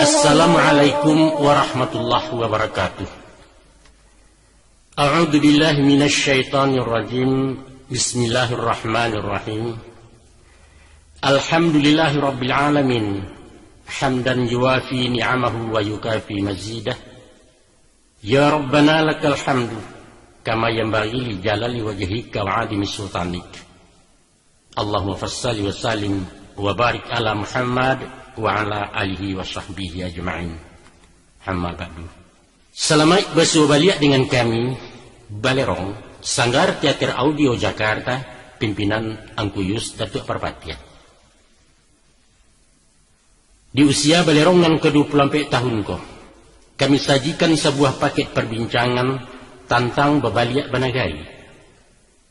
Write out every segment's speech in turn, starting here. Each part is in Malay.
Assalamualaikum warahmatullahi wabarakatuh. A'udzu billahi minasy syaithanir rajim. Bismillahirrahmanirrahim. Alhamdulillahi rabbil alamin. Hamdan yuwafi ni'amahu wa yukafi mazidah. Ya Rabbana lakal hamdu kama yanbaghi li jalali wajhika wa 'azimi sultanik. Allahumma fassalli wa sallim wa barik ala Muhammad wa ala alihi wa sahbihi ajma'in. Hamma ba'du. Selamat bersuah balik dengan kami Balerong, Sanggar Teater Audio Jakarta, pimpinan Angkuyus Datuk Parpatia. Di usia Balerong yang ke-24 tahun kami sajikan sebuah paket perbincangan tentang Babaliak Banagari,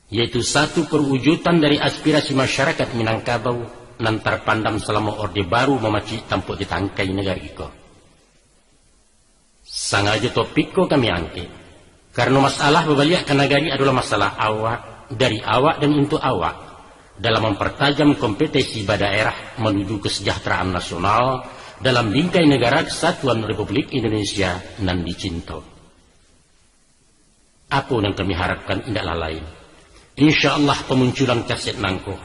yaitu satu perwujudan dari aspirasi masyarakat Minangkabau nan terpandang selama Orde Baru memacik tampuk ditangkai negara iko. Sengaja topik kami angkat karena masalah Babaliak Nagari adalah masalah awak, dari awak dan untuk awak, dalam mempertajam kompetensi daerah menuju kesejahteraan nasional dalam bingkai negara Kesatuan Republik Indonesia nan dicinta. Apa yang kami harapkan tidaklah lain, insyaallah pemunculan kaset nangko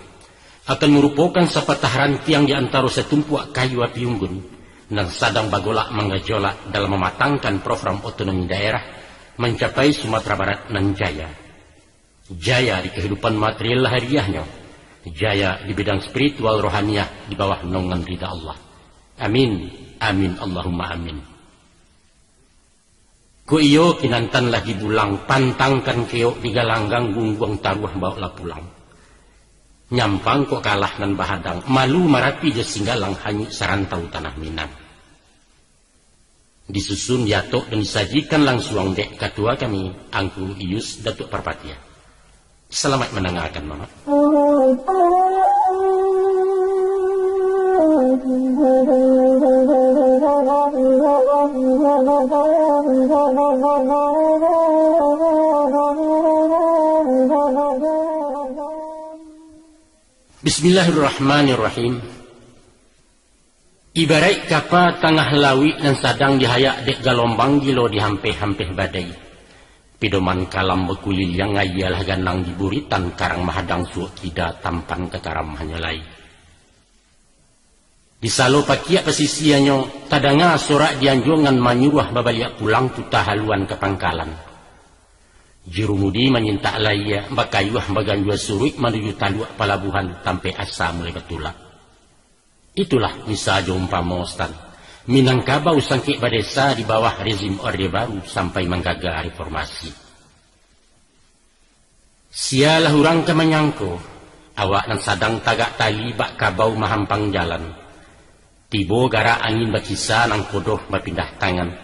akan merupakan sepatah rantiang di antara setumpuak kayu api unggun dan sedang bagolak menggejolak dalam mematangkan program otonomi daerah mencapai Sumatera Barat nan jaya. Jaya di kehidupan material hariahnya, jaya di bidang spiritual rohaniah di bawah naungan ridha Allah. Amin, amin, Allahumma amin. Ku iyo kinantan lagi bulang, pantangkan keok di galanggang gungguang taruh bawa pulang. Nyampang kok kalah nan bahadang, malu marapi je singgalang hanyut sarantau tanah Minang. Disusun diatok dan disajikan langsung dek ketua kami Angku Ius Datuk Parpatia. Selamat mendengarkan, Mama. Bismillahirrahmanirrahim. Ibarat kapal tengah lawi dan sadang dihayak dek galombang gilo di hampeh-hampeh badai. Pidoman kalam bekulil yang ngayalah ganang di buritan karang mahadang suak tidak tampan kekaram hanyalai. Di salo pakiak pesisiannya tadanga sorak dianjongan manyuruh Babaliak pulang tuta haluan ke pangkalan. Jirumudi menyintak laya bakayuah bagayuah suruh menuju taluak palabuhan sampai asa mulai betulak. Itulah misalnya umpama Ustaz, Minangkabau sangkik badesa di bawah rezim Orde Baru sampai menggagal reformasi. Sialah orang ke menyangko awak dan sadang tagak tali bak kabau mahampang jalan. Tibo gara angin bakisa nang kodoh berpindah tangan.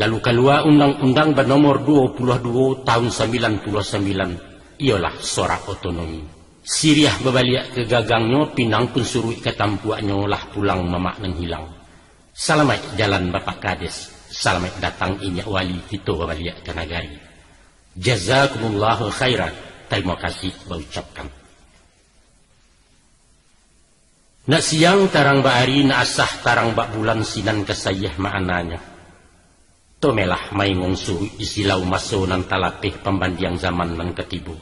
Lalu keluar undang-undang bernomor 22 tahun 99, ialah sorak otonomi. Siriah Babaliak ke gagangnya, Pinang pun suruh ke tampuaknya lah pulang mamak nang hilang. Selamat jalan Bapak Kades, selamat datang Inyak Wali Tito Babaliak ke Nagari. Jazakumullahu khairan, terima kasih berucapkan. Nak siang tarang ba'ari, nak asah tarang bak bulan sinan kesayah maknanya. Tomelah maingong suhu isilau maso nan talapih pembandiang zaman nan ketibu.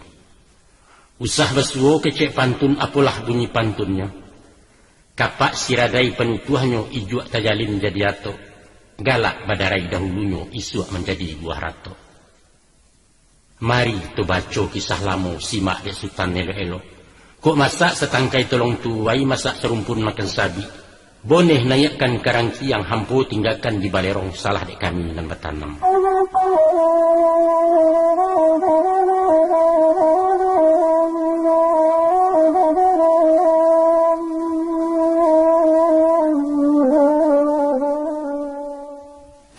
Usah besuo kecek pantun apalah bunyi pantunnya. Kapak siradai penutuhnya ijuak tajalin jadi ato. Galak badarai dahulunya isuak menjadi buah rato. Mari tu baca kisah lamo simak dek sultan elo-elo. Kok masak setangkai tolong tuai masak serumpun makan sabi. Boneh nayakkan karangki yang hampu tinggalkan di Balerong salah dek kami dan bertanam.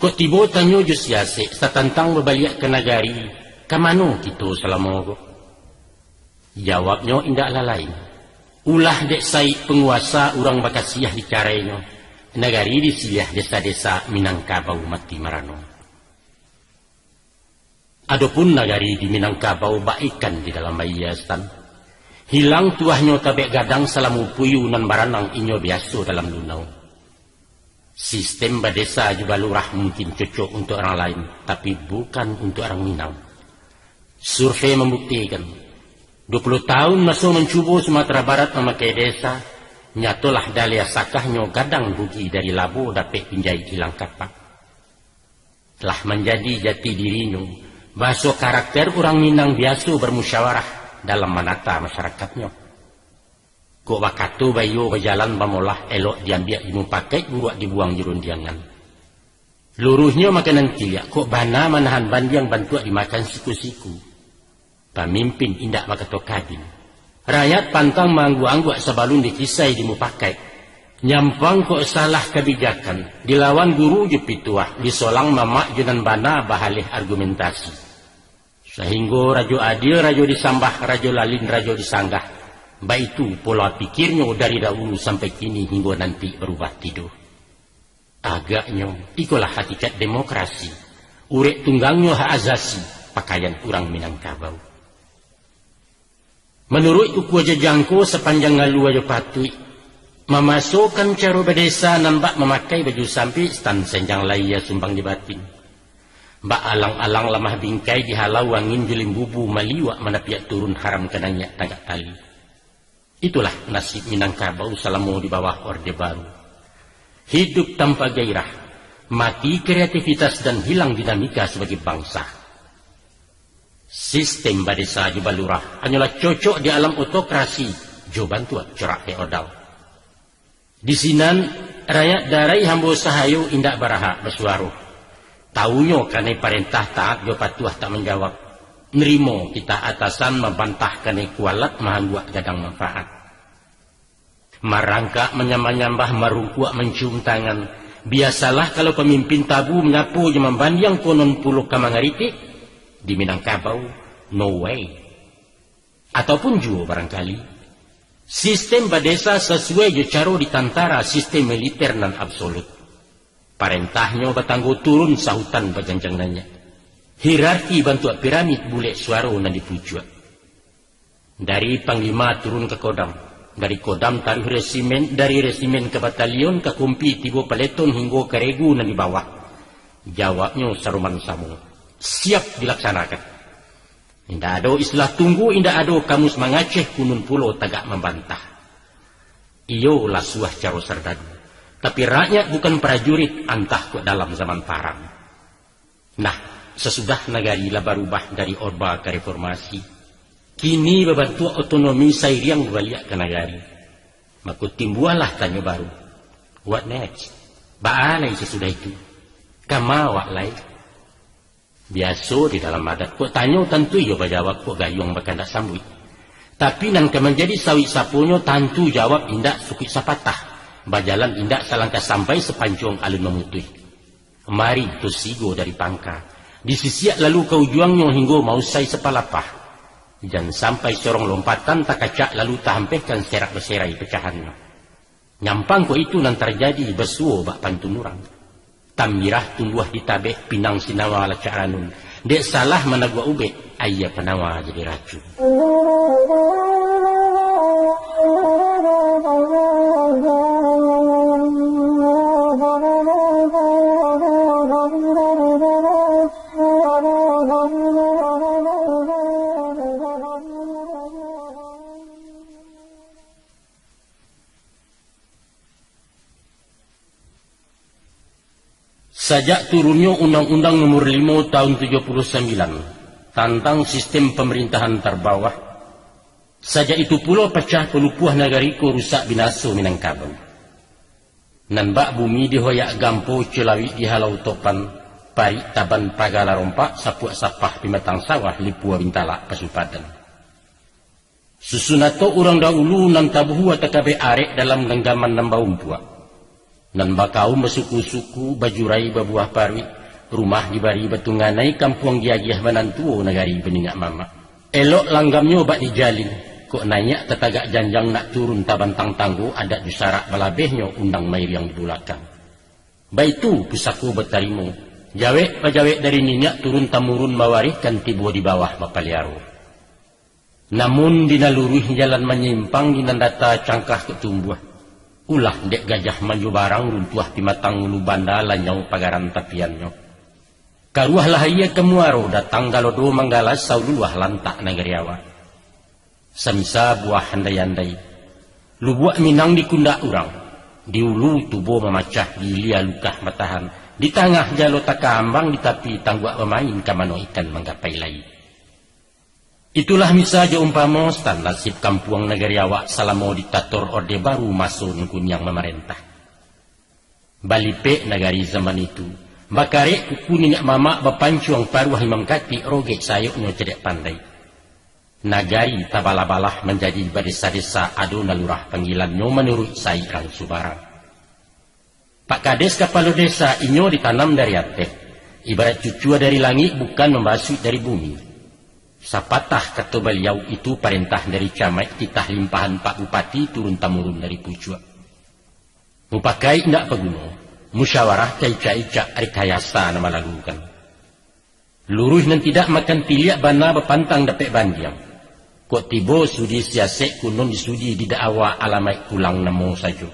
Kok tiba tanyo jus yasik setantang Babaliak ke Nagari, kamano gitu selama kok? Jawabnya indaklah lain. Ulah dek sai penguasa urang bakasiah di caranya. Negari di siliah desa-desa Minangkabau mati marano. Adapun negari di Minangkabau baikan di dalam bayiastan. Hilang tuahnya tabek gadang salamu puyu nan baranang inyo biasa dalam lunau. Sistem badesa juga lurah mungkin cocok untuk orang lain, tapi bukan untuk orang Minang. Survei membuktikan, 20 tahun masuk mencuba Sumatera Barat memakai desa, nyatolah dalia sakahnya gadang rugi dari labo dapat pinjai hilang kapak. Telah menjadi jati dirinya, bahasa karakter orang Minang biasa bermusyawarah dalam menata masyarakatnya. Kok wakatu bayo berjalan bamolah elok diambil imu pakai buruak dibuang jurun diangan. Luruhnya makanan kiliak kok bana manahan bandiang bantuak dimakan siku-siku. Pemimpin indak makato kadin. Rakyat pantang manggu-angguak sebalun dikisai dimu pakai. Nyampang kok salah kebijakan. Dilawan guru jepituah. Disolang mamak junan bana bahalih argumentasi. Sehingga rajo adil, rajo disambah, rajo lalin, rajo disanggah. Baik itu pola pikirnya dari dahulu sampai kini hingga nanti berubah tidur. Agaknya itulah hakikat demokrasi. Urek tunggangnya hak azasi pakaian orang Minangkabau. Menurut uku aja jangko sepanjang ngalu aja patui. Memasukkan cara berdesa nampak memakai baju sampi stan senjang laia sumbang di batin. Mbak alang-alang lemah bingkai dihalau angin jelim bubu maliwak manapiak turun haram kenanya tagak tali. Itulah nasib Minangkabau selama di bawah Orde Baru. Hidup tanpa gairah, mati kreativitas dan hilang dinamika sebagai bangsa. Sistem badesa di Balurah hanyalah cocok di alam otokrasi, jo bantuan corak feodal. Di sinan, rakyat darai hambo sahayu indak baraha bersuaruh. Taunya karena perintah taat jo patuah tak menjawab. Nerimo kita atasan membantah karena kualat mahanguak gadang manfaat. Marangka menyambah-nyambah marungkuak mencium tangan. Biasalah kalau pemimpin tabu menyapu jaman bandiang konon puluh kamangaritik. Di Minangkabau, no way. Ataupun juga barangkali. Sistem badesa sesuai je caro ditantara sistem militer nan absolut. Parentahnya batanggo turun sahutan bajanjang nanya. Hierarki bantuak piramid bulek suara nan dipujuak. Dari panglima turun ke kodam. Dari kodam taruh resimen, dari resimen ke batalion, ke kumpi, tiba peleton hingga ke regu nan di bawah. Jawabnya saruman samu. Siap dilaksanakan. Indah ada istilah tunggu, indah ada kamus mengaceh kunun pulau tagak membantah. Iyo lah suah caro serdadu. Tapi rakyat bukan prajurit antah ke dalam zaman parang. Nah, sesudah negari lah berubah dari orba ke reformasi. Kini berbantu otonomi sairiang balik ke negari. Maka timbualah tanya baru. What next? Baalai sesudah itu? Kamawak lain? Biasa di dalam adat. Kok tanya tentu ya berjawab kok gayung bahkan tak sambut. Tapi nan menjadi sawit sapunya tentu jawab indak sukit sapatah. Bajalan indak salangkah sampai sepanjang alun memutih. Mari tu sigo dari pangka. Disisiak lalu kau juangnya hingga mau say sepalapah. Jangan sampai sorong lompatan tak kacak lalu tahampehkan serak berserai pecahannya. Nyampang kok itu nan terjadi bersuo bak pantun orang. Tamirah tumbuh di tabeh pinang sinawa lacak ranun. Dek salah menagwa ubek ayah penawa jadi racun. Sejak turunnya Undang-Undang Nomor 5 Tahun 79 tentang sistem pemerintahan terbawah, sejak itu pula pecah pelupuh negariku rusak binasa Minangkabau. Nanbak bumi dihoyak gampo celawi dihalau topan, parik taban pagala rompak, sapuak sapah pimatang sawah lipua bintala pasupadan. Susunato orang dahulu nan tabuhu atakabe arek dalam genggaman nambau umpuak. Nan bakau bersuku-suku, bajurai berbuah pari, rumah dibari betunganai, kampung giagiah menantuo negari beningak mama. Elok langgamnya bak dijalin. Kok nanya tetagak janjang nak turun tabantang tangguh ada jusarak balabehnya undang mair yang dibulakan. Baitu pusaku bertarimu. Jawek pajawek dari ninyak turun tamurun mawarihkan tibu di bawah bapaliaro. Namun dinaluruh jalan menyimpang dinandata cangkah ketumbuh. Ulah dek gajah maju barang runtuah pimatang ulu banda lanyau pagaran tapiannya. Karuah lahaya kemuaro datang galodo manggalas sauluah lantak nagariawa. Samisa buah handai-handai. Lubuak minang dikunda urang. Di ulu tubuh memacah di lia lukah matahan. Di tengah jalo takambang di tapi tangguak pemain kamano ikan menggapai lai. Itulah misaja umpama stan nasib kampuang nagariawa salamo diktator orde baru masuk kunyang memerintah. Balipe nagari zaman itu. Bakare kuku ninak mama bapancuang paruah imam kati rogek sayuknya cedek pandai. Nagari tabala-balah menjadi desa-desa aduna lurah panggilannya menurut sairang subarang. Pak Kades kepala desa inyo ditanam dari ateh. Ibarat cucua dari langit bukan membasuh dari bumi. Sapatah kata beliau itu perintah dari camat titah limpahan Pak Bupati turun tamurun dari pucua. Mupakai ndak peguno. Musyawarah cai-cai-cak rekayasa nama lalukan. Luruh nan tidak makan tiliak bana berpantang dapet bandiang. Kok tibo sudi siasek kunon disudi di da'awa alamai pulang namo saja.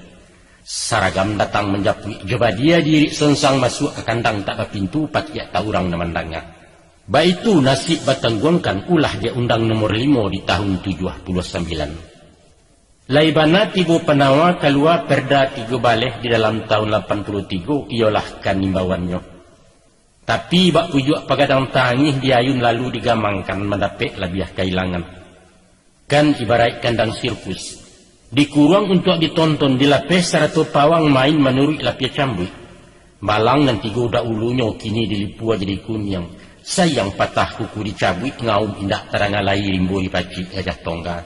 Saragam datang menjapui. Coba dia diri sensang masuk ke kandang tak berpintu pakiak taurang namandangnya. Baitu nasib batangguangkan ulah dia undang nomor 5 di tahun 79. Laibana tibo penawa keluar perda 3 baleh di dalam tahun 83 ialah kan imbawannya. Tapi bak pujuk pagadang tangih diayun lalu digamangkan mendapek labiah kailangan. Kan ibarat kandang sirkus. Dikurang untuk ditonton dilapis seratu pawang main menurut lapia cambuk. Balang dan 3 udah ulunya kini dilipua jadi kunyang. Sayang patah kuku dicabut ngaum indak terangalai rimbo dipaci gajah tongga.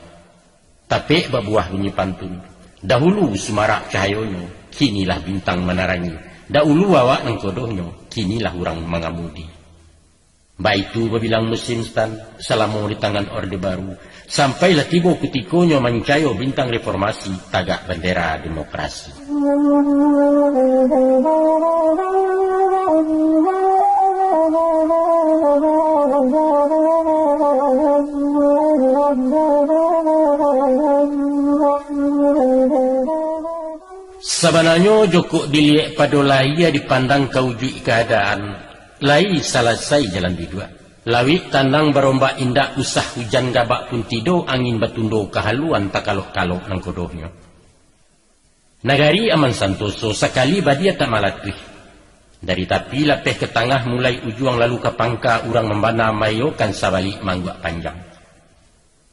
Tapi berbuah bunyi pantun. Dahulu semarak cahayonya, kinilah bintang menerangi. Dahulu awak nang kodohnya, kinilah orang mengamudi. Baitu berbilang musim stan, selama di tangan orde baru. Sampailah tiba ketikonya mancayo bintang reformasi, tagak bendera demokrasi. Sebenarnya joko dilihat pada lahia dipandang kaujuk keadaan. Lai selesai jalan bidua. Lawik tandang berombak indak usah hujan gabak pun tido angin batundo kehaluan tak kalok-kalok nang kodohnya. Nagari aman santoso sekali badia tak malatih. Dari tapi lapeh ke tengah mulai ujuang lalu ke pangka urang membana mayo kan sabalik mangguk panjang.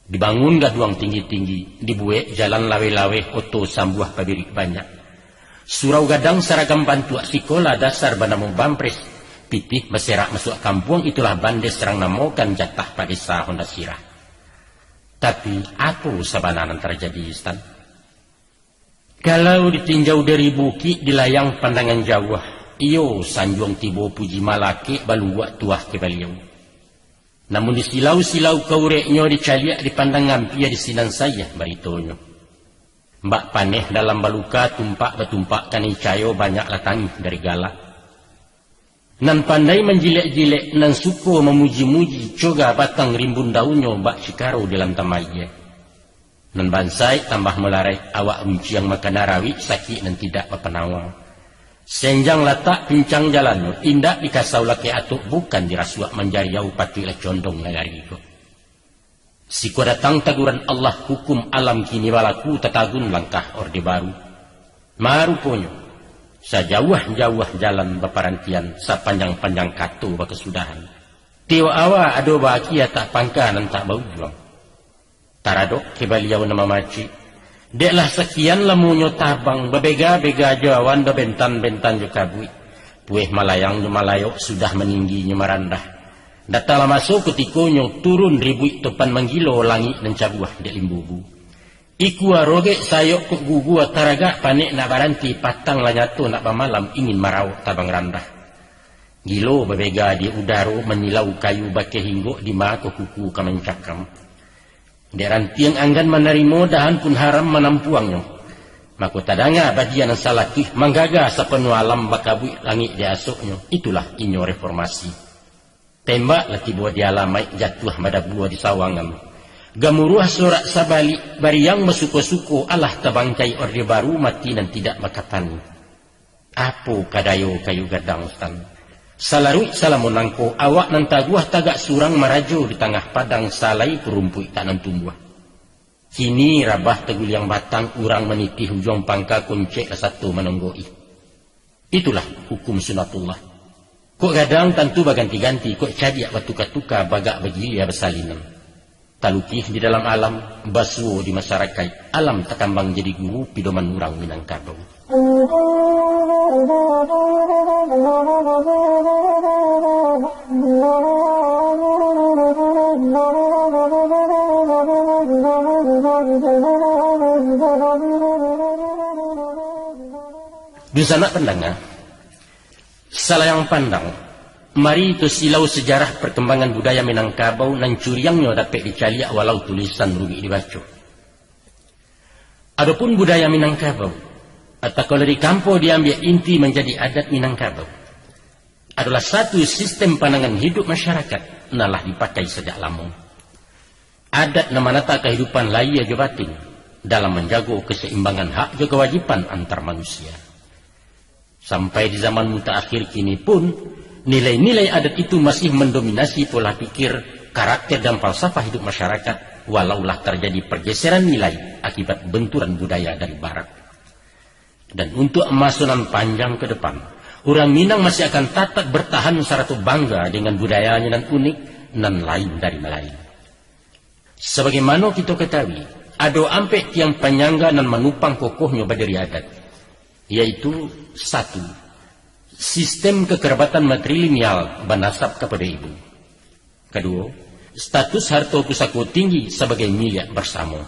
Dibangun gaduang tinggi-tinggi, dibuek jalan lawe-lawe oto sambuah pabirik banyak. Surau gadang seragam bantuak sikola dasar banamu bampres. Pitih berserak masuk kampung itulah bandes serang namokan jatah padesa Honda Sirah. Tapi apa sabananan terjadi Stan? Kalau ditinjau dari bukit di layang pandangan jauh, iyo sanjuang tibo puji malake baluak tuah ke beliau. Namun di silau-silau kaureknya dicaliak dipandang ngampia di sinan saya baritonyo. Mbak paneh dalam baluka tumpak betumpak kani cayo banyak latangi dari galak. Nan pandai menjilek-jilek nan suko memuji-muji coga batang rimbun daunnya mbak cikaro dalam tamaiye. Nan bansai tambah melarai awak runciang makan narawi sakit nan tidak berpenawang. Senjang latak pincang jalannya indak dikasau laki atuk bukan dirasuak menjariau patilah condong nagari itu. Siku datang taguran Allah hukum alam kini balaku tatagun langkah orde baru. Maruponyo sajauh-jauh jalan beparantian sepanjang-panjang katu berkesudahan. Tiwa awa ado bahagia tak pangka dan tak bau juang. Taradok kebaliau nama maci. Deklah sekian lamunyo tabang bebega-bega jawan bebentan-bentan juga bui. Pueh malayang malayok sudah meninggi nyemerandah. Datala masuk ketikonyo turun ribuik topan menggilo langit dan cabuah dek limbubu. Iku arogek sayok kok gugu taraga panik nak baranti patang lanyato nak bamalam ingin marau tabang randah. Gilo babega di udaro menilau kayu bake hinggo di mako kuku kamencakam. Deran tiang anggan menerimo dahan pun haram menampuangnya. Mako tadanga bagian salakih manggaga sa penuh alam bakabui langit di asoknya. Itulah inyo reformasi. Tembak laki buah di alamai jatuh pada buah di sawangan. Gamuruah sorak sabali bari yang mesuko-suko Allah tabangkai orde baru mati dan tidak makatani. Apo kadayo kayu gadang stan. Salarui salamonangko awak nan taguah tagak surang marajo di tengah padang salai perumpui tanan tumbuh. Kini rabah tegul yang batang urang meniti hujung pangka kuncek satu menonggoi. Itulah hukum sunatullah. Kok gadang tentu baganti-ganti, kok cadiak batuka-tuka bagak bagilia bersalinan. Talukih di dalam alam, basuo di masyarakat, alam takambang jadi guru pidoman urang Minangkabau. Di sana pendengar, salayang pandang, mari itu silau sejarah perkembangan budaya Minangkabau nan curiangnya dapat dicaliak walau tulisan rugi dibaca. Adapun budaya Minangkabau, atau kalau di kampo diambil inti menjadi adat Minangkabau, adalah satu sistem pandangan hidup masyarakat nalah dipakai sejak lama. Adat namanata kehidupan lahir jo batin dalam menjaga keseimbangan hak jo kewajiban antar manusia. Sampai di zaman mutaakhir kini pun nilai-nilai adat itu masih mendominasi pola pikir, karakter dan falsafah hidup masyarakat, walaulah terjadi pergeseran nilai akibat benturan budaya dari barat. Dan untuk emasonan panjang ke depan, orang Minang masih akan tetap bertahan seratu bangga dengan budayanya dan unik dan lain dari lain. Sebagaimana kita ketahui, ada ampe tiang penyangga dan menupang kokohnya badari adat, yaitu satu, sistem kekerabatan matrilineal bernasab kepada ibu. Kedua, status harta pusako tinggi sebagai milik bersama.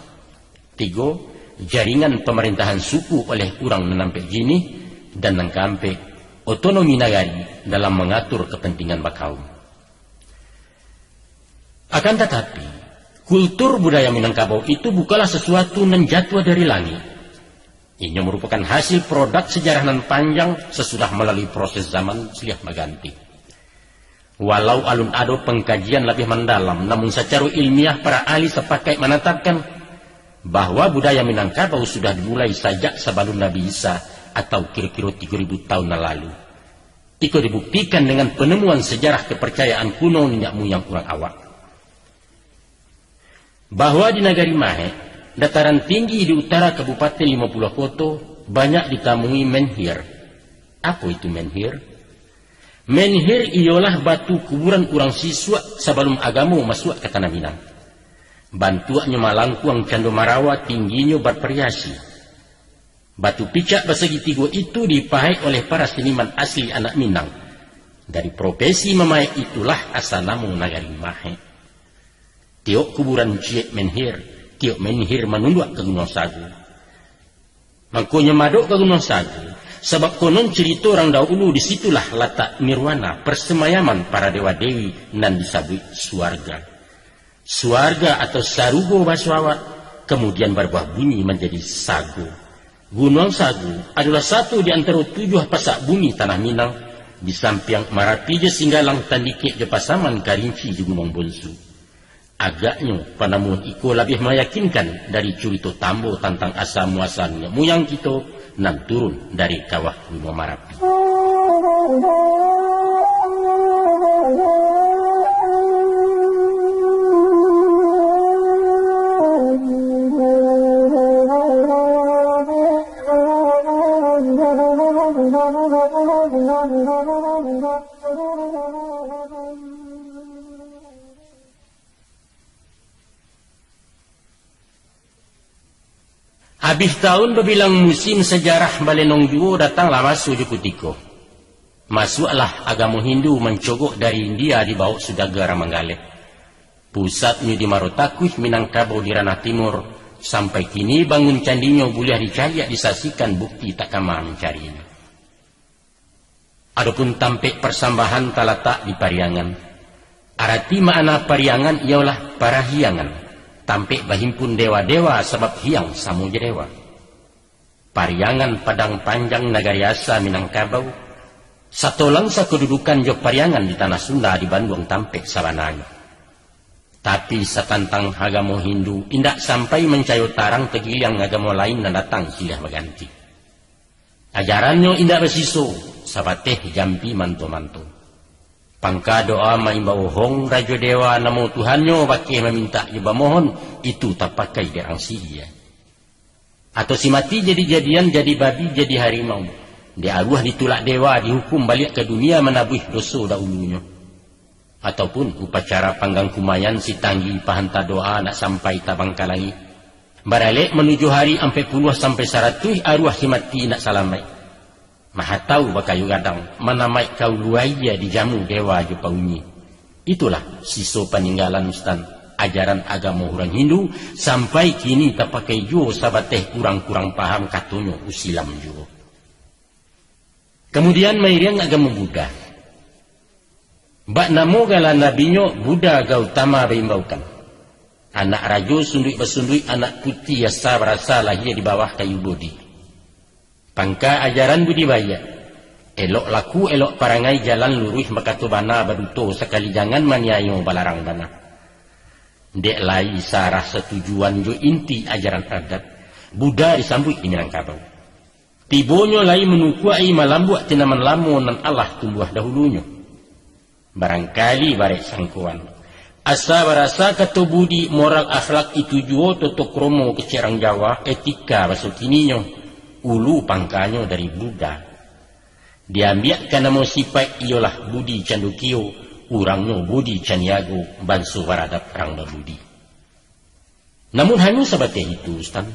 Tiga, jaringan pemerintahan suku oleh orang menampak jini dan nangkampe otonomi nagari dalam mengatur kepentingan bakaum. Akan tetapi, kultur budaya Minangkabau itu bukanlah sesuatu yang jatuh dari langit. Ini merupakan hasil produk sejarah nan panjang sesudah melalui proses zaman silih maganti. Walau alun ado pengkajian lebih mendalam, namun secara ilmiah para ahli sepakat menetapkan bahwa budaya Minangkabau sudah dimulai sejak sebelum Nabi Isa atau kira-kira 3000 tahun lalu. Itu dibuktikan dengan penemuan sejarah kepercayaan kuno nenek moyang orang awak. Bahwa di Nagari Mahe, dataran tinggi di utara Kabupaten 50 Koto, banyak ditemui menhir. Apa itu menhir? Menhir ialah batu kuburan orang siswa sebelum agama masuk ke tanah Minang. Bantuannya malangkuang cando marawa tingginya bervariasi. Batu picak bersegi tiga itu dipakai oleh para seniman asli anak Minang. Dari profesi memakai itulah asal nama Nagari Mahe. Tiok kuburan ciek menhir, tiok menhir menunjuk ke Gunung Sagu. Makanya madok ke Gunung Sagu, sebab konon cerita orang dahulu disitulah letak nirwana persemayaman para dewa-dewi nan disebut suarga. Suarga atau sarugo baswawa kemudian berbuah bunyi menjadi sagu. Gunung Sagu adalah satu di antara 7 pasak bumi tanah Minang di samping Marapija Singgalang Tandike je Pasaman Karinci di Gunung Bonsu. Agaknya penemuan iko lebih meyakinkan dari cerita tambo tentang asal muasalnya muyang kita nan turun dari kawah Gunung Marapi. Habis tahun berbilang musim sejarah Balenong Juo datanglah masuk Jukutiko. Masuklah agama Hindu mencogok dari India dibawa Sudagara Manggale. Pusatnya di Marotakuh, Minangkabau di ranah timur. Sampai kini bangun candinya boleh dicari disaksikan bukti tak kama mencarinya. Adapun tampik persambahan talatak di pariangan. Arti makna pariangan ialah parahiangan. Tampik bahimpun dewa-dewa sebab hiang samu je dewa. Pariangan padang panjang Nagariasa Minangkabau. Satolang sa kedudukan jo pariangan di tanah Sunda di Bandung tampik sabananya. Tapi satantang agama Hindu indak sampai mencayo tarang tegiliang agama lain na datang silih berganti. Ajarannya indak bersiso, sabateh jampi manto-manto. Pangka doa maimbau hong rajo dewa namo Tuhannya bakih meminta iba mohon, itu tak pakai derang dia. Atau si mati jadi-jadian, jadi babi, jadi harimau. Dia arwah ditulak dewa, dihukum balik ke dunia menabuh dosa dahulunya. Ataupun upacara panggang kumayan si tanggi pahanta doa nak sampai tabang kalangi. Baralik menuju hari ampe puluh sampai 100 arwah si mati nak salamai. Maha tahu bakayu gadang manamai kau luaya di jamu dewa jo paunyi. Itulah siso peninggalan Ustaz ajaran agama orang Hindu sampai kini tak pakai jo sabateh kurang-kurang paham katunyo usilam jo. Kemudian mairiang agama Buddha. Bak namo gala nabinyo Buddha Gautama berimbaukan. Anak rajo sundui bersundui anak putih yasa berasa lahir di bawah kayu bodi. Pangka ajaran budibaya. Elok laku elok parangai jalan lurus makatu bana baduto sekali jangan maniayo balarang bana. Dek lai sarah setujuan jo inti ajaran adat. Buddha disambut di Minangkabau. Tibonyo lai menukuai malambuak tinaman lamo nan Allah tumbuh dahulunya. Barangkali barek sangkuan. Asa barasa kata budi moral akhlak itu juo toto kromo kecerang Jawa etika bahasa kininyo. Ulu pangkanyo dari Buddha. Diambil karena mau sifat ialah budi candukio. Urangnya budi caniago. Bansu baradap rang berbudi. Namun hanya sabateh itu Ustaz.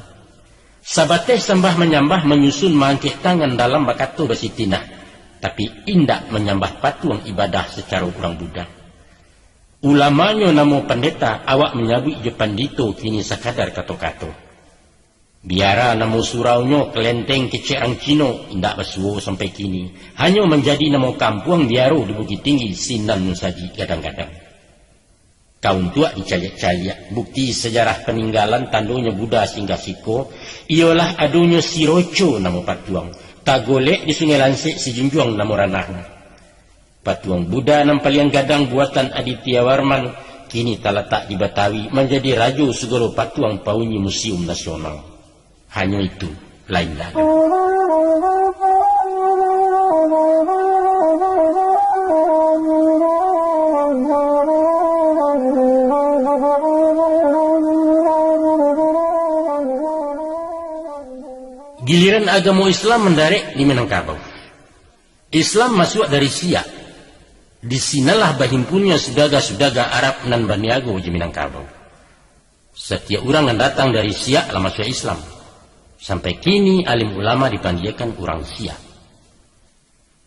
Sabateh sembah menyambah menyusun mangkik tangan dalam bakatu basitinah. Tapi indak menyambah patuang ibadah secara kurang Buddha. Ulamanya namo pendeta awak menyabui je pandito kini sekadar kato-kato. Biara namo suraunya kelenteng kecerang Cino indak bersuo sampai kini. Hanya menjadi namo kampung biaro di Bukit Tinggi sinan saji kadang-kadang. Kaum tua dicaliak-caliak. Bukti sejarah peninggalan tandonya Buddha singgah siko ialah adunya Siroco namo patuang. Tagolek di Sungai Lansik si Junjuang namo ranahnya. Patuang Buddha nampaliang gadang buatan Aditya Warman kini terletak di Betawi menjadi rajo segala patuang paunyi museum nasional. Hanya itu, lain lagi. Giliran agama Islam mendarik di Minangkabau. Islam masuk dari Siak. Di sinalah bahimpunnya sudaga-sudaga Arab nan Baniago di Minangkabau. Setiap orang yang datang dari Siak lah masuk Islam. Sampai kini alim ulama dipanggilkan orang Siak.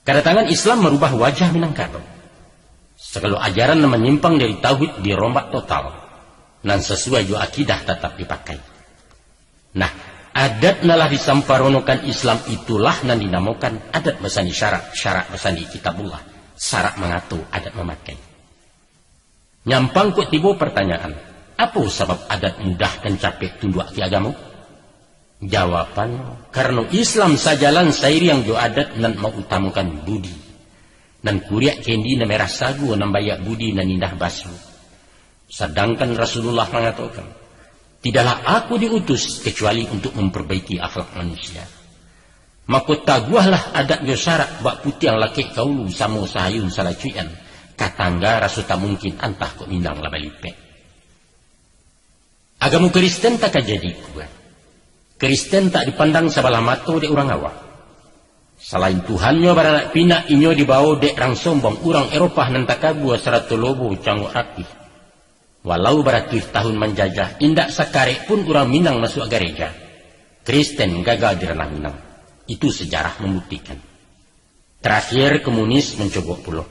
Kedatangan Islam merubah wajah Minangkabau. Segala ajaran yang menyimpang dari tauhid dirombak total. Dan sesuai jo akidah tetap dipakai. Nah, adat nalah disamparonokan Islam itulah nan dinamakan adat basani syarak basani kitabullah, syarak mengatur adat memakai. Nyampang kok tiba pertanyaan, apa sebab adat mudah dan capek tunduk di agama? Jawaban, karena Islam sajalan sairi yang jo adat nan mengutamakan budi. Nan kuriak kendi na merah sagu nan bayak budi nan indah basu. Sedangkan Rasulullah mengatakan, tidaklah aku diutus kecuali untuk memperbaiki akhlak manusia. Maka taguahlah adat yo syarak bak putih yang laki kaulu samo sahayun salacuian. Katangga rasu tak mungkin antah kok minang lah balipe. Agama Kristen tak jadi kuat. Kristen tak dipandang sebelah mata dek orang awak. Selain Tuhannya baranak pinak inyo dibawa dek rang sombong orang Eropah nan takabua seratu lobo canguk rapi. Walau beratus tahun menjajah, indak sakarek pun orang Minang masuk gereja. Kristen gagal di ranah Minang. Itu sejarah membuktikan. Terakhir komunis mencogok pulau.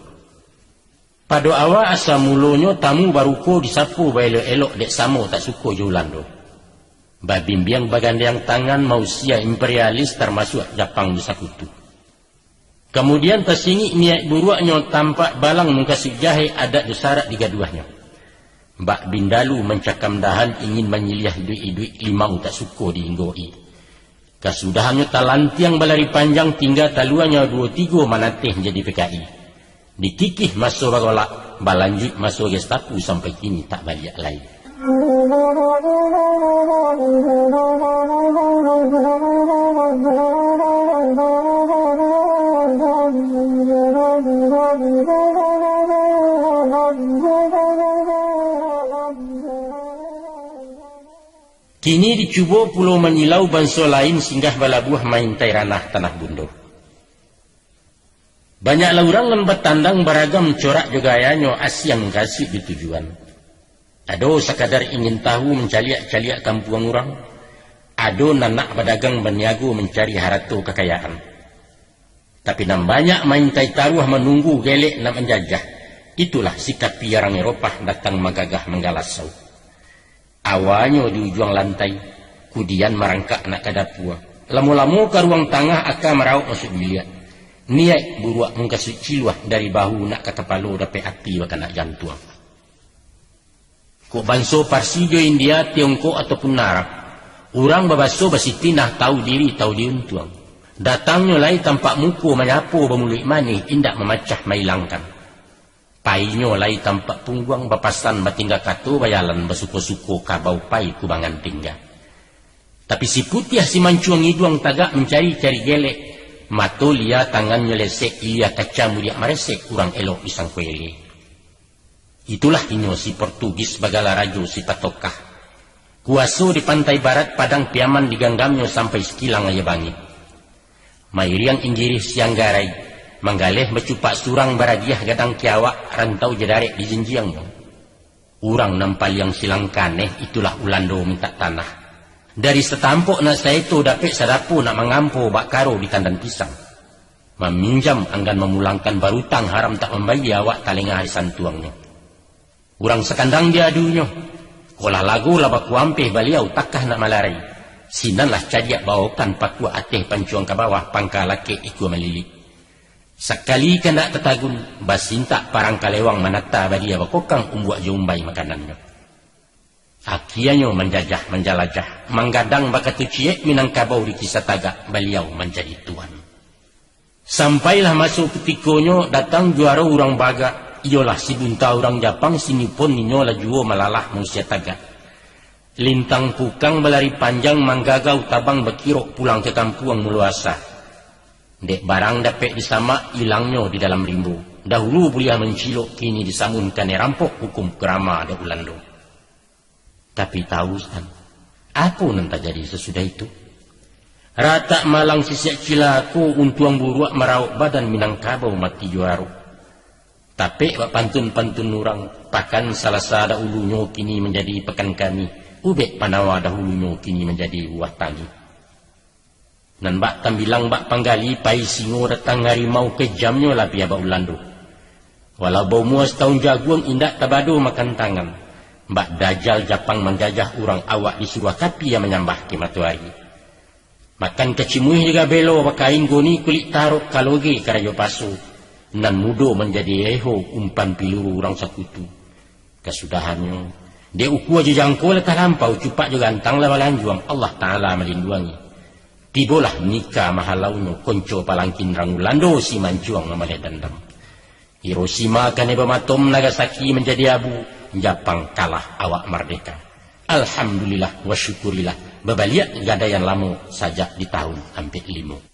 Pada awal asa mulonyo tamu baruko disapu bailo elok dek samo tak suko julando. Babimbiang bagandang tangan mausia imperialis termasuk Jepang disakutu. Kemudian tasingi niat buruaknya tampak balang mengkasih jahe adat dusarat di gaduahnya. Mbak Bindalu mencakam dahan ingin menyiliah idui-idui limau tak suko diinggoi. Kasudahannya talantiang balari panjang tinggal taluannya 2-3 manateh jadi PKI. Dikikih masuk bagolak, balanjut masuk Gestapu sampai kini tak balik lagi. Kini dicuba Pulau Manilau bangsa lain singgah balabuah main tai ranah tanah bundo. Banyaklah orang lembat tandang beragam corak gayanya asyang kasih di tujuan. Ado sekadar ingin tahu mencaliak-caliak kampuang orang. Ado nanak pedagang berniaga mencari harta kekayaan. Tapi nam banyak main tai taruh menunggu gelek nak menjajah. Itulah sikap piarang Eropah datang magagah menggalasau. Awalnya di ujung lantai, kemudian merangkak nak kadapua. Lamu-lamu ke ruang tengah akan meraup masuk bilik. Niat buruak mengkasih ciluah dari bahu nak ke kepala dapat api bahkan nak jantung. Kok banso Parsi jo India, Tiongkok ataupun Arab. Orang babaso basitinah tahu diri tahu diuntuang. Datangnya lai tampak muka menyapu bermulut manis indak memacah mailangkan. Painya lai tampak pungguang bapasan batinggal katu bayalan basuko-suko kabau pai kubangan tinggal. Tapi si putih si mancuang hiduang tagak mencari-cari gelek. Mato lia tangannya lesek ia kaca mulia meresek kurang elok pisang kuele. Itulah inyo si Portugis bagala rajo si Patokah. Kuaso di pantai barat padang piaman diganggamnya sampai sekilang aya bangit. Mairiang inggirih siang garai. Manggaleh bercupak surang baragiah gadang kiawak rantau jedarek di jenjiang. Urang nampal yang silang kaneh itulah Ulando minta tanah. Dari setampuk nak saya itu dapat sadapu nak mengampu bak karo di tandan pisang. Meminjam anggan memulangkan barutang haram tak membayar awak talengah harisan tuangnya. Urang sekandang dia adunya. Kolah lagu lah baku ampeh baliau takkah nak malari. Sinanlah cadiak bawakan pakua ateh pancuang ke bawah pangka laki ikut melilit. Sekali kena tetagun basinta parang kalewang manata badia bakokang umbuak jumbai makanannya. Akhirnya menjajah menjalajah manggadang bakatu ciek minangkabau di kisah tagak beliau menjadi tuan. Sampailah masuk ketikonya datang juara orang baga ialah si bunta orang Jepang sini pun ninyo lajuo malalah manusia tagak. Lintang pukang belari panjang manggagau tabang bekirok pulang ke kampung meluasa. Dek barang dapat disama hilangnya di dalam rimbu. Dahulu buliah mencilok kini disamunkan rampok hukum kerama ada Ulando. Tapi tahu san, apa nanti jadi sesudah itu? Rata malang sisiak cilaku untuang buruak merawak badan minangkabau mati juaru. Tapi pantun-pantun orang pakan salah sada ulunya kini menjadi pekan kami. Ubek panawa dahulunya kini menjadi buah tangi. Dan bak tambilang bak panggali pai singo datang harimau kejamnya lah pia bak Ulando. Walau bau muas tahun jagung indak tabado makan tangan. Mbak Dajjal Japang menjajah orang awak di surah kapi yang menyambah ke matuari. Makan kecimuih juga belo bakain goni kulit taruk kaloge karayo pasu. Nan mudo menjadi eho umpan piluru orang sakutu. Kesudahannya. Dia uku aja jangkau letah lampau cupak juga antang lawalan juang Allah Ta'ala melindungi. Tibolah nikah mahalaunya konco palangkin rang Ulando si mancuang namanya dendam. Hiroshima kane bematom Nagasaki menjadi abu. Jepang kalah awak merdeka. Alhamdulillah wa syukurillah. Babaliak gadayan lamo sajak di tahun hampir 5.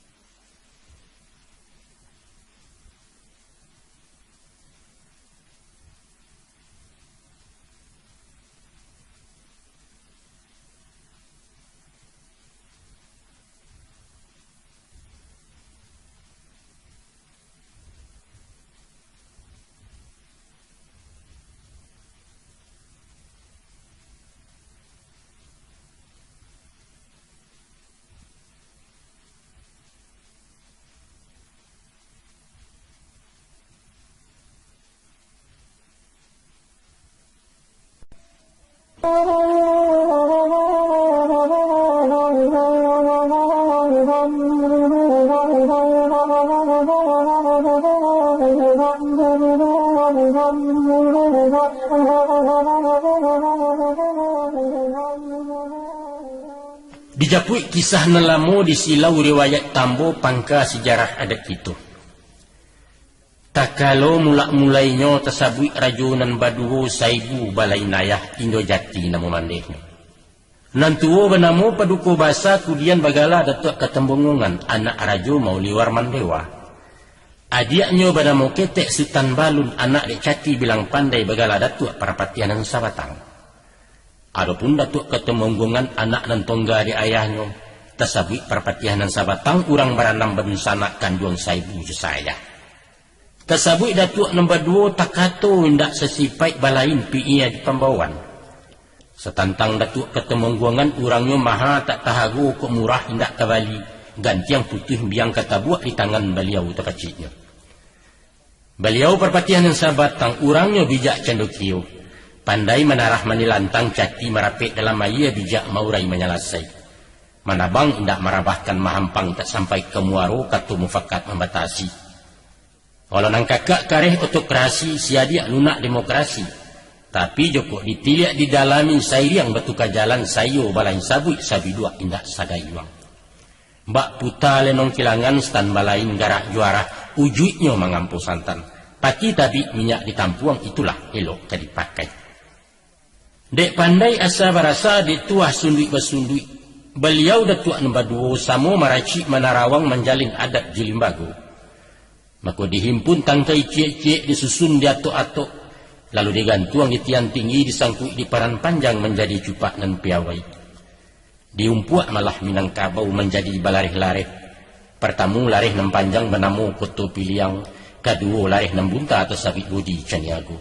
Dijapui kisah nelamu di silau riwayat tambo pangka sejarah adat itu. Tak kalau mulainya tersabui rajunan baduho saibu balai nayah Indo Jati namu mandehnya. Nantuo benamu paduko basa kudian bagala datuk ketembungungan anak rajo mau liwar mandewa. Adiaknya benamu ketek Sultan Balun anak dek Cati bilang pandai bagala datuk parapatianan Sabatang. Adapun datuk ketembunggungan anak dan tongga di ayahnya tersabui parapatianan Sabatang urang baranam benusanak kanjuang saibu saya. Tersabui datuk nombor 2 takato indak sesipai balain pi'ia di pembawaan. Setantang datuk ketembunggungan urangnya maha tak tahagu kok murah indak kawali ganti yang putih biang kata buat di tangan beliau terkecilnya. Beliau parapatianan Sabatang urangnya bijak cendokio. Pandai menarah menilantang Cati merapik dalam maya bijak maurai menyalasai. Manabang indak merabahkan mahampang tak sampai ke muaro katu mufakat membatasi. Walau nang kakak kareh otokrasi siadia lunak demokrasi. Tapi joko ditiliak didalami sairiang betuka jalan sayo balain sabui sabi dua indak sadayuang. Mbak puta lenong kilangan stan balain garak juara ujuitnya mengampu santan. Pati tabi minyak ditampuang itulah elok jadi pakai. Dek pandai asa barasa dituah sundui bersundui. Beliau datuk nombor 2 samo maracik menarawang menjalin adat Jilimbago. Maka dihimpun tangkai cie-cie disusun di atok-atok. Lalu digantuang di tiang tinggi disangkut di paran panjang menjadi cupak dan piawai. Diumpuak malah Minangkabau menjadi balarih-larih. Pertamu larih nem panjang benamu koto piliang. Kedua larih nem bunta atau sabit budi caniago.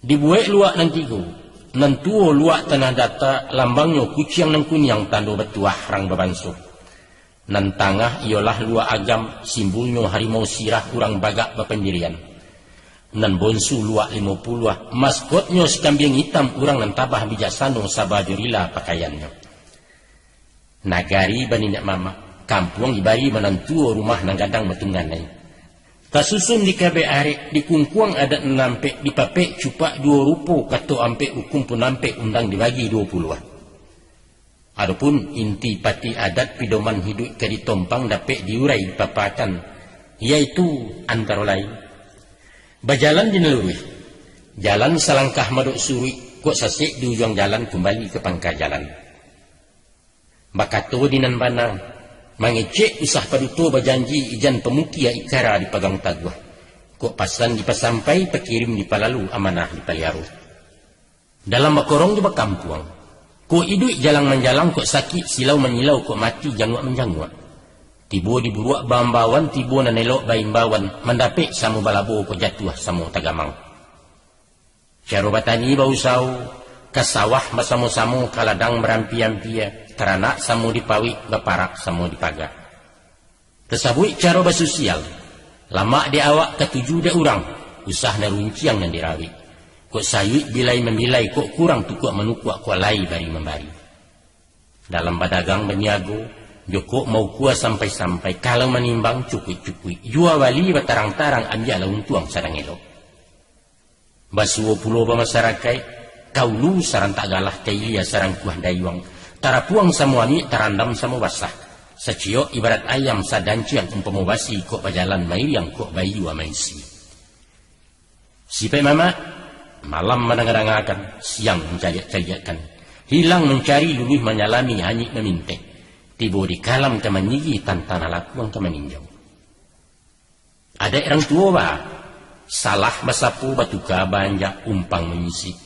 Dibuat luak nan tigo. Nantuo luak tanah data lambangnya kuciang nang kunyang tando betuah rang bebanso. Nan tangah ialah luak agam simbolnya harimau sirah kurang bagak bependirian. Nan bonsu luak 50 maskotnya sekambing hitam kurang nan tabah bijaksana sabadurila pakaiannya. Nagari banindak mama kampung ibari menantuo rumah nang gadang betunganai. Kasusun di kabe arek di kungkuang adat nampek di papek cupak 2 rupo kato ampek hukum pun nampek undang dibagi 20. Adapun inti pati adat pidoman hidup ke ditompang dapek diurai papakan yaitu antara lain bajalan dinelurui jalan selangkah maduk suri kok sasik di ujung jalan kembali ke pangkal jalan. Bakato dinan banang mengecek usah paduto berjanji ijan pemukia ikara dipegang taguah. Kok pasan dipasampai pekirim di palalu amanah di paliaru. Dalam bakorong di bakampuang. Kok iduk jalang menjalang kok sakit silau menyilau kok mati janguak menjanguak. Tibo diburuak bambawan tibo nanelok baimbawan mendapik samu balabo kok jatuh samu tagamang. Caro batani bau sau kasawah masamu-samu kaladang merampi-ampia teranak samu dipawi baparak samu dipaga. Tersabui cara bersosial lama di awak ketujuh de urang usah narunciang dan dirawi. Kok sayuit bilai membilai kok kurang tukuk menukuk kok lai bari membari. Dalam badagang berniago joko mau kuah sampai-sampai kalau menimbang cukui-cukui jua wali batarang-tarang amjala untuang sarang elok. Basuo pulau masyarakat kaulu sarang tak galah kailia sarang kuah dayuang tarapuang samuami tarandam samu basah secio ibarat ayam sadanci yang umpamubasi kok bajalan mail yang kok bayu amaisi. Sipai mama malam mendengar-dengarkan siang mencariak-cariakan hilang mencari luluh menyalami hanyik memintek tibo di kalam kemenyigi tantana lakuang kemeninjau. Ada orang tua ba salah basapu batuka banyak umpang mengisi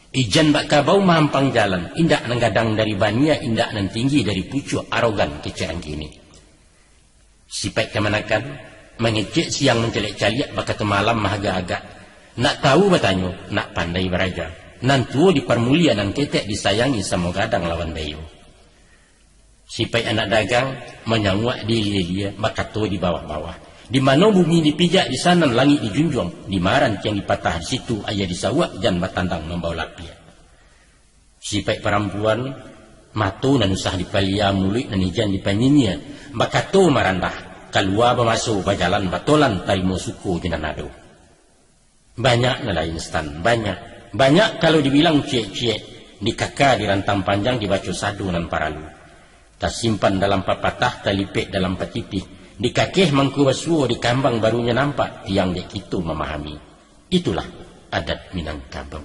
ijan bak kabau mahampang jalan indak nenggadang dari bania indak nan tinggi dari pucuk arogan keceang kini. Sipai kemanakan mengecek siang mencelek-caliak bakat malam mahaga-agak nak tahu bertanya nak pandai beraja nan tuo dipermulia nan ketek disayangi sama gadang lawan bayu. Sipai anak dagang menyanguak di dia bakat tuo di bawah-bawah. Di mana bumi dipijak di sana langit dijunjung di maran yang dipatah di situ ayah disawak dan batandang membawa lapia. Sipai perempuan matu nan usah dipalia mulut nan ijan dipanyinya bakato marandah keluar bermasuk bajalan batolan tarimu suku jenanado. Banyak na lain stan, banyak. Banyak kalau dibilang cie-cie, dikaka di rantang panjang dibaca sadu nan paralu. Tak simpan dalam papatah, tak lipik dalam patitih. Dikakeh mangku basuo di kambang barunya nampak, tiang dek itu memahami. Itulah adat Minangkabau.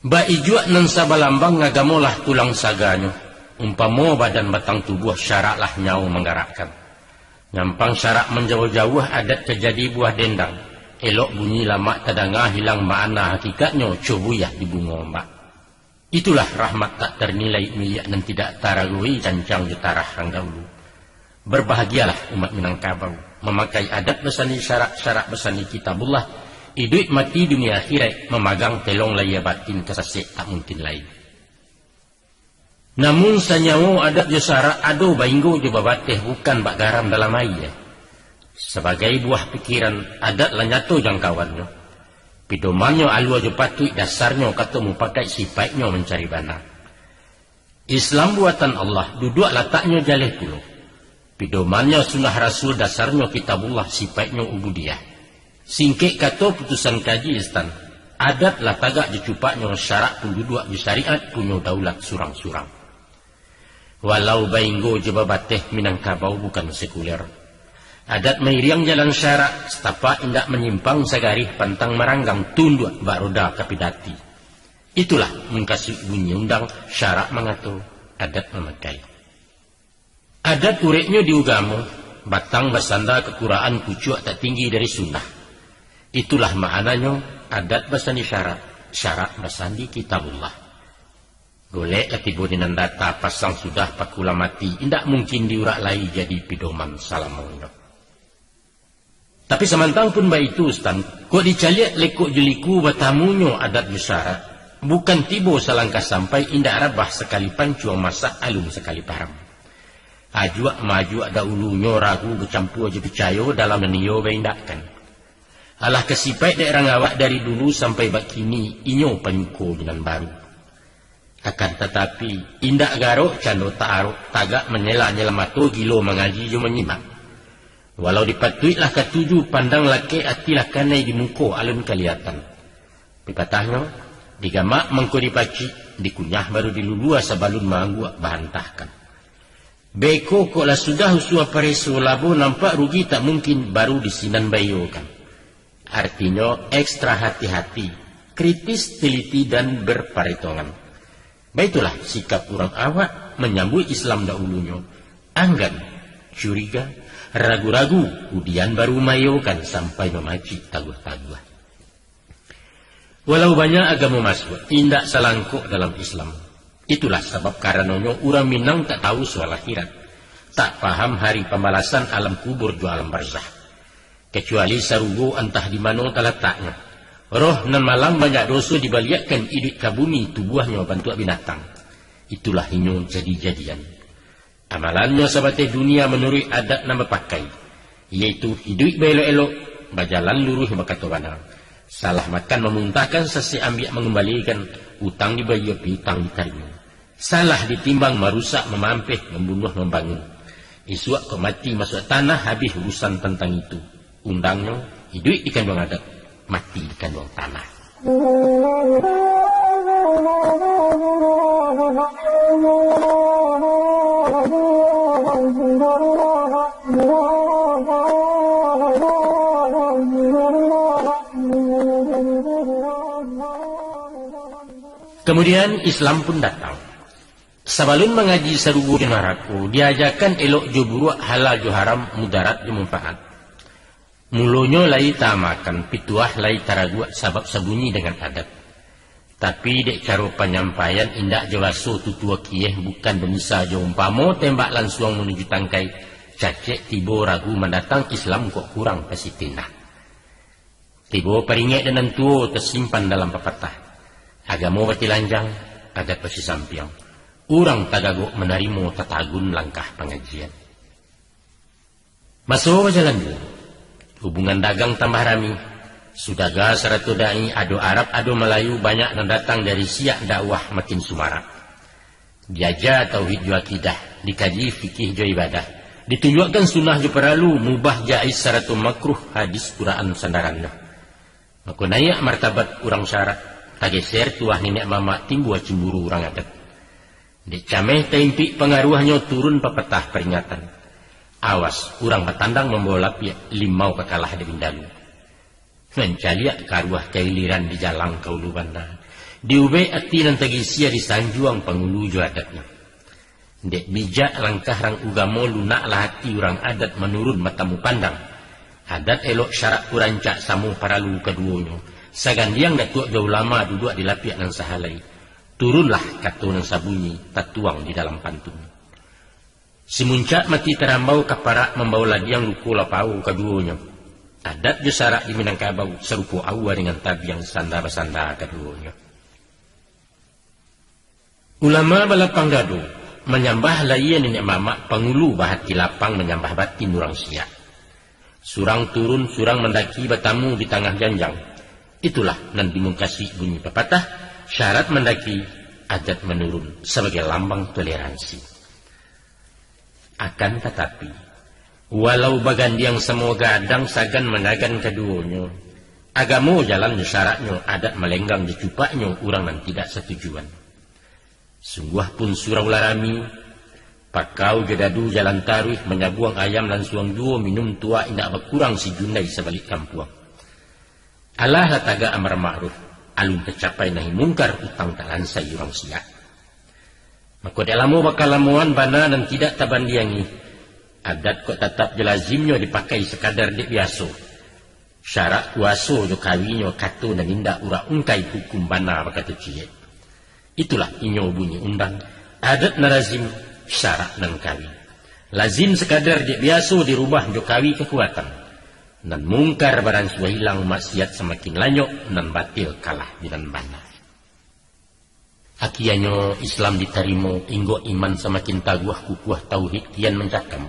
Ba ijuak nan sabalambang ngagamolah tulang saganyo. Umpamo badan batang tubuh syaraklah nyau menggerakkan. Nyampang syarak menjauh-jauh adat terjadi buah dendang. Elok bunyi lama tadanga hilang makna hakikatnya cobuyah di bunga ombak. Itulah rahmat tak ternilai milik dan tidak taragui cancang jutarah hang dahulu. Berbahagialah umat Minangkabau memakai adat besani syarak-syarak besani kitabullah. Hidup mati dunia akhirat memagang telong laya batin kesasik tak mungkin lain. Namun sanyawo adat josara ado bainggo jo babateh bukan bak garam dalam air. Sebagai buah pikiran adat lanyato jangkauannya. Pidomannya alua jo patut dasarnya ketemu pakai sifatnya mencari bana. Islam buatan Allah duduk letaknya jaleh puluh. Pidomannya sunnah Rasul dasarnya kitabullah sifatnya ubudiyah. Singkek kata putusan kaji istan. Adat lah tagak dicupaknya syarak pun duduk di syariat punya daulat surang-surang. Walau bainggo jebabateh Minangkabau bukan sekuler. Adat mairiang jalan syarak setapak indak menyimpang sagarih pantang meranggang tunduk bak roda kapidati. Itulah mengkasih bunyi undang syarak mengatur adat memakai. Adat ureknya diugamu batang basanda kekuraan kucuak tak tinggi dari sunnah. Itulah maknanya adat basandi syarak, syarak basandi kitabullah. Golek ketibu dinan data pasang sudah pakula mati, indak mungkin diurak lagi jadi pidoman salamondo. Tapi semantang pun baik itu Ustaz, kok dicaliak lekuk jeliku batamunyo adat syarak, bukan tibo selangkah sampai indak rabah sekali pancuang masak alun sekali param. Ajuak maju ada ulunya ragu bercampur aja percaya dalam niyo baindakan. Alah kesipai daerah ngawak dari dulu sampai bakini inyo panyuko dengan baru. Akan tetapi indak garuk cando ta'aruk tagak menyela-nyela mato gilo mengaji jo menyimak. Walau dipatuitlah ketujuh pandang laki atilah kanai di muko alun kelihatan. Pipatahnya digamak mengko dipaci dikunyah baru dilulua sabalun mangguak bahantahkan. Beko kok lah sudah usua pareso labo nampak rugi tak mungkin baru disinan bayokan. Artinya ekstra hati-hati, kritis, teliti dan berperhitungan. Baitulah sikap orang awak menyambut Islam dahulunya. Anggan, curiga, ragu-ragu, kemudian baru mayokan sampai memaci taguh-taguh. Walau banyak agama masuk, tindak selangkuk dalam Islam. Itulah sebab karenanya orang Minang tak tahu soal akhirat. Tak paham hari pembalasan alam kubur ju alam barzah. Kecuali sarugo entah di mana letaknya. Roh nan malam banyak dosa dibaliakkan hidup ke bumi tubuhnya bantu binatang. Itulah inyo jadi-jadian. Amalannya sahabat dunia menurut adat nama pakai. Yaitu hidup belok-elok, berjalan luruh berkata benar. Salah makan memuntahkan sesi ambil mengembalikan utang dibayar utang diterima. Salah ditimbang merusak, memampih, membunuh, membangun. Isuak kau mati masuk tanah habis urusan tentang itu. Undangnya hidup di kandung adat, mati di kandung tanah. Kemudian Islam pun datang. Sebelum mengaji serugu di Maraku, diajarkan elok jo buruk, halal jo haram, mudarat jo manfaat. Mulanya lai tamakan, pituah lai taraguak sabab sabunyi dengan adat. Tapi dek cara penyampaian indak jewaso tutua kieh bukan benisa jo umpamo tembak langsung menuju tangkai. Cacek tibo ragu mendatang Islam kok kurang pasitinah. Tibo peringek dan tuo tersimpan dalam pepatah. Agama berti lanjang, adat pasti sampiang. Urang tagagok menerima tatagun langkah pengajian. Masuk jalan dulu. Hubungan dagang tambah rami. Sudaga seratu da'i ado Arab ado Melayu banyak yang datang dari siak dakwah makin sumarak. Diajar tauhid jo akidah, dikaji fikih jo ibadah. Ditunjukkan sunnah jo perlu, mubah jaiz seratu makruh hadis Quran sandarannya. Maka naik martabat urang syarat, tageser tuah nenek mama timbul cemburu urang adat. Dicameh tempi pengaruhnya turun pepetah peringatan. Awas, urang batandang membawa lapia limau kekalah dari dalu. Mencaliak karuah keiliran di jalang kaulu banda. Diube ati nan tagisia di sanjuang pangulu jo adatnya. Dek bijak langkah rang ugamo lunak lah hati urang adat menurun matamu pandang. Adat elok syarat kurancak samu paralu keduanya. Sagandiang datuk jauh lama duduk di lapiak nan sahalai. Turunlah katu nan sabunyi tatuang di dalam pantun. Si muncak mati terambau kaparak membawa ladiang luku lapau keduanya. Adat jo sarak di Minangkabau serupa awa dengan tabiang sanda-basanda keduanya. Ulama balapang gado menyambah layan nenek mama pangulu bahat lapang menyambah batin urang siak. Surang turun, surang mendaki batamu di tengah janjang. Itulah nan dimungkasi bunyi pepatah, syarat mendaki, adat menurun sebagai lambang toleransi. Akan tetapi, walau bagandiang semua gadang sagan menagan keduanya, agamo jalan syaratnya, adat melenggang dicupaknya, urang nan tidak setujuan. Sungguh pun surau larami, pakau jedadu jalan taruh menyabuang ayam dan suang duo minum tua indak berkurang si junai sebalik kampuang. Allah taga amar ma'ruf, alun tercapai nahi mungkar utang talansai urang siak. Maka dalamu bakal lamuan bana dan tidak tabandiangi. Adat kok tetap jelazimnya dipakai sekadar dek biasa. Syarat kuaso jo kawinyo katu dan indak ura ungkai hukum bana bakatu cie. Itulah inyo bunyi undang. Adat narazim syarat dan kawin. Lazim sekadar dek biasa dirubah jo kawi kekuatan. Dan mungkar barang suah hilang maksiat semakin lanyok dan batil kalah dengan bana. Akianyo Islam diterima inggo iman semakin taguh kukuh tauhid kian mencakam.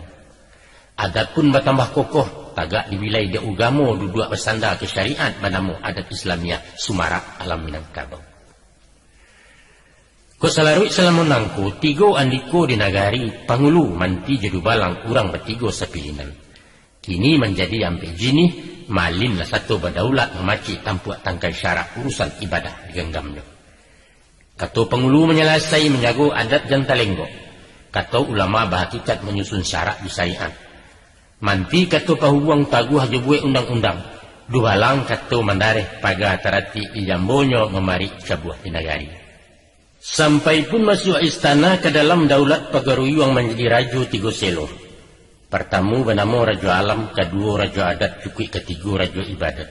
Adat pun bertambah kokoh tagak di wilayah de ugamo duduk bersandar ke syariat banamu adat Islamiyah sumarak alam Minangkabau. Ko salarui salamonangku tigo andiko di nagari pangulu manti jedu balang urang bertigo sepilinan. Kini menjadi ampe jini malin lah satu berdaulat memaci tampuak tangkai syarat urusan ibadah digenggamnya. Kato pengulu menyelasai menjago adat jantalenggo. Kato ulama berhakikat menyusun syarat di syariat. Manti kato pahuang taguh jebue undang-undang. Duhalang kato mandareh paga tarati ijambonyo memari sebuah di negari. Sampai pun masuk istana ke dalam daulat pagaruyuang menjadi rajo tigo selo. Pertama benamo rajo alam, kedua rajo adat, cukui ketiga rajo ibadat.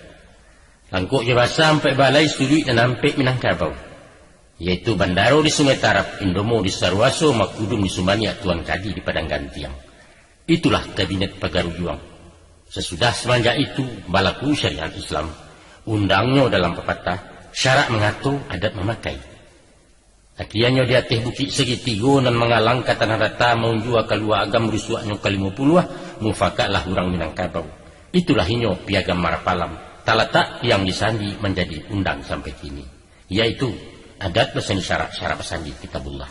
Langkuk jebasa sampai balai sudut dan sampai Minangkabau. Yaitu Bandaro di Sungai Tarap, Indomo di Sarwaso, Makudum di Sumania, Tuan Kadi di Padang Gantiang. Itulah kabinet Pagaruyuang. Sesudah semenjak itu, balaku syariat Islam. Undangnya dalam pepatah, syarat mengatur adat memakai. Akiannya di atas bukit segitigo dan mengalang kata narata menjua keluar agam rusuaknya ke-50, mufakatlah orang Minangkabau. Itulah inyo piagam Marapalam, talatak yang disandi menjadi undang sampai kini. Yaitu, adat bersani syarat bersani kitabullah.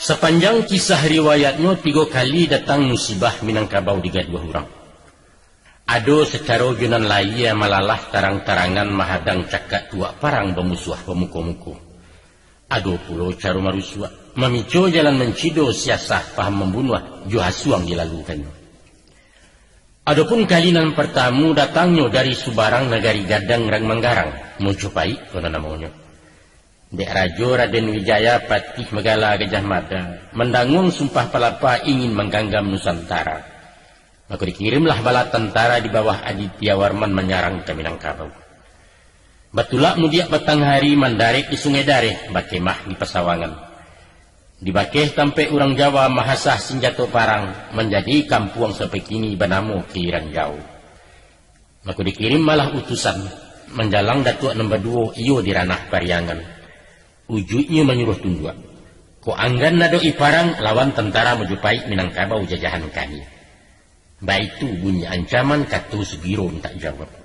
Sepanjang kisah riwayatnya 3 kali datang musibah Minangkabau di dua orang. Ado secara junan laya malalah tarang-tarangan mahadang cakak tua parang bemusuh pemuko-muko. Ado pulau caru marusua memicu jalan mencido siasah paham membunuh johasuang dilalukan. Adapun kalinan pertamu datangnya dari Subarang Nagari Gadang Rang Manggarang Mojopai kono namanya. Dek Rajo Raden Wijaya Patih Megala Gajah Mada mendangung sumpah palapa ingin mengganggam Nusantara. Maka dikirimlah bala tentara di bawah Aditya Warman menyerang ke Minangkabau. Batulak mudiak batang hari mandarik di Sungai Dareh, bakemah di Pesawangan. Dibakeh tampe orang Jawa mahasah senjata parang menjadi kampung sepekini banamu kiran jauh. Maka dikirim malah utusan menjalang datuk nombor 2 iyo di ranah Pariangan. Ujuknya menyuruh tunduk. Ko anggan nadoi parang lawan tentara Majapahit Minangkabau jajahan kami. Baik itu bunyi ancaman katu Sugiro tak jawab.